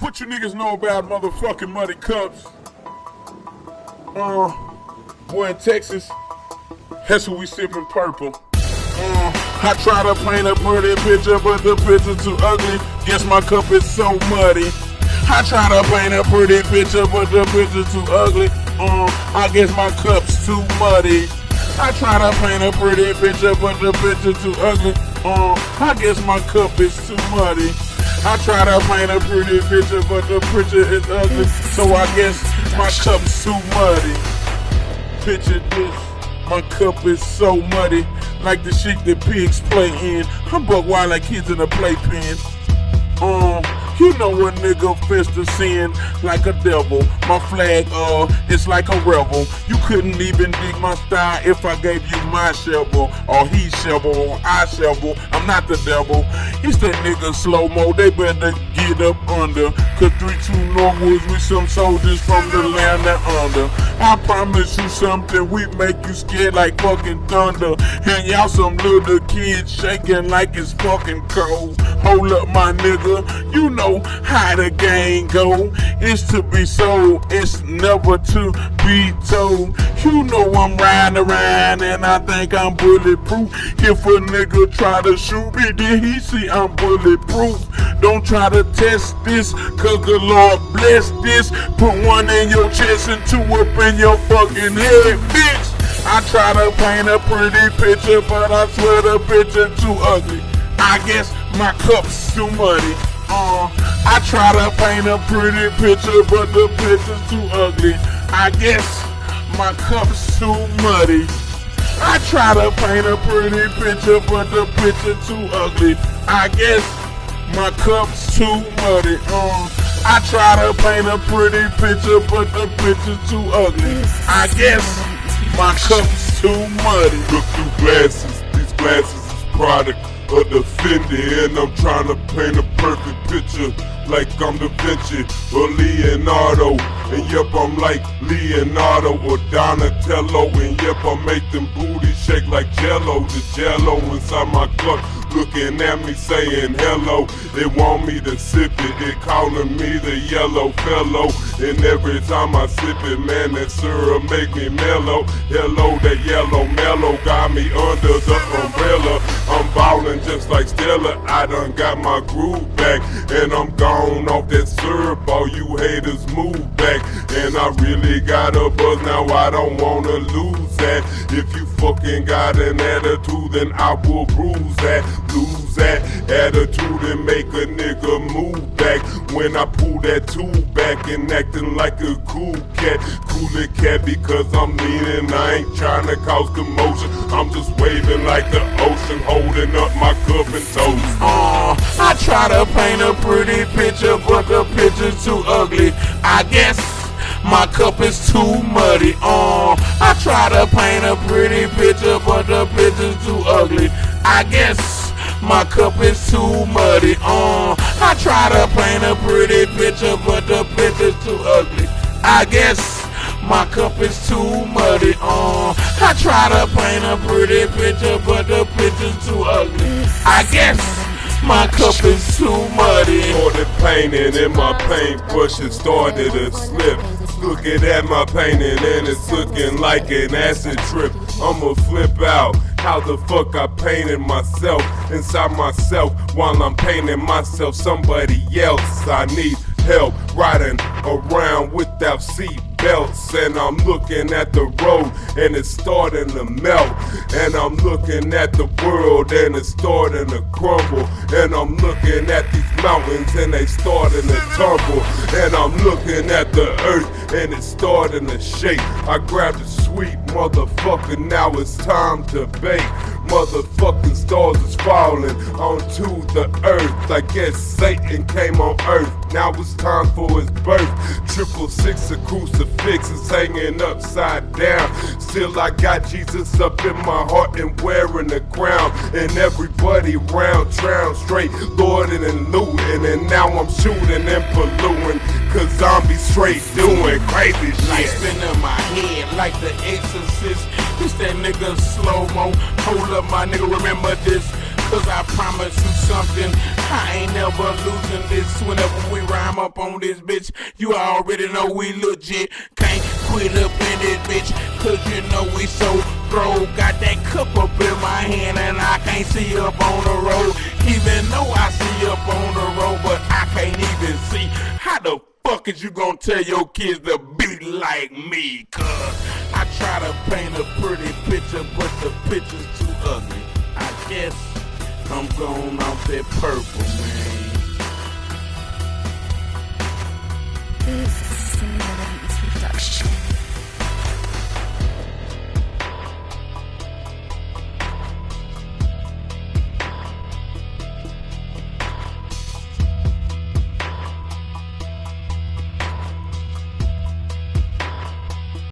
What you niggas know about motherfucking muddy cups? Boy in Texas, that's who we sipping purple. I try to paint a pretty picture, but the picture's too ugly. Guess my cup is so muddy. I try to paint a pretty picture, but the picture's too ugly. I guess my cup's too muddy. I try to paint a pretty picture, but the picture's too ugly. I guess my cup is too muddy. I try to paint a pretty picture, but the picture is ugly. So I guess my cup's too muddy. Picture this, my cup is so muddy, like the shit that pigs play in. I'm buck wild like kids in a playpen. You know a nigga fist to sin like a devil. My flag, it's like a rebel. You couldn't even dig my style if I gave you my shovel. Or he shovel, or I shovel. I'm not the devil. It's that nigga slow-mo, they better get up under. Cause 3-2 Norwoods with some soldiers from the land down under. I promise you something, we make you scared like fucking thunder. And y'all some little kids shaking like it's fucking cold. Hold up my nigga, you know how the game go. It's to be sold, it's never to be told. You know I'm riding around and I think I'm bulletproof. If a nigga try to shoot me, then he see I'm bulletproof. Don't try to test this, cause the Lord bless this. Put one in your chest and two up in your fucking head, bitch. I try to paint a pretty picture, but I swear the picture too ugly. I guess my cup's too muddy. I try to paint a pretty picture, but the picture's too ugly. I guess my cup's too muddy. I try to paint a pretty picture, but the picture's too ugly. I guess my cup's too muddy. I try to paint a pretty picture, but the picture's too ugly. I guess my cup's too muddy. Look through glasses, these glasses is product of the Fendi, and I'm trying to paint a perfect picture like I'm Da Vinci or Leonardo. And yep, I'm like Leonardo or Donatello. And yep, I make them booties shake like Jello. The Jello inside my cup looking at me saying hello. They want me to sip it, they calling me the yellow fellow. And every time I sip it, man, that syrup make me mellow. Hello, that yellow mellow got me under the umbrella. I'm ballin' just like Stella, I done got my groove back. And I'm gone off that syrup, all you haters move back. And I really got a buzz, now I don't wanna lose that. If you fucking got an attitude, then I will bruise that. Lose that attitude and make a nigga move back. When I pull that tool back and acting like a cool cat. Cooler cat because I'm leaning, I ain't trying to cause commotion. I'm just waving like the ocean, holding up my cup and toast. I try to paint a pretty picture, but the picture's too ugly. I guess my cup is too muddy. I try to paint a pretty picture, but the picture's too ugly. I guess my cup is too muddy. I try to paint a pretty picture, but the picture's too ugly. I guess my cup is too muddy. I try to paint a pretty picture, but the picture's too ugly. I guess my cup is too muddy. Started painting and my paintbrush it started to slip. Looking at my painting and it's looking like an acid trip. I'ma flip out. How the fuck I painted myself inside myself while I'm painting myself somebody else. I need help riding around without seat belts, and I'm looking at the road and it's starting to melt, and I'm looking at the world and it's starting to crumble, and I'm looking at these mountains and they starting to tumble, and I'm looking at the earth and it's starting to shake. I grabbed a sweet motherfucker, now it's time to bake. Motherfucking stars is falling onto the earth. I guess Satan came on earth, now it's time for his birth. 666 a crucifix is hanging upside down. Still I got Jesus up in my heart and wearing the crown. And everybody round town straight lording and looting. And now I'm shooting and polluting, cause zombies straight doing crazy shit. Like spinning my head like the exorcist. This that nigga slow-mo. Hold up my nigga, remember this. cause I promise you something, I ain't never losing this. Whenever we rhyme up on this bitch, you already know we legit. Can't quit up in this bitch, cause you know we so throw. Got that cup up in my hand and I can't see up on the road. Even though I see up on the road, but I can't even see. How the fuck is you gonna tell your kids to be like me? Cause I try to paint a pretty picture, but the picture's too ugly. I guess I'm going off that purple, man. This is a production.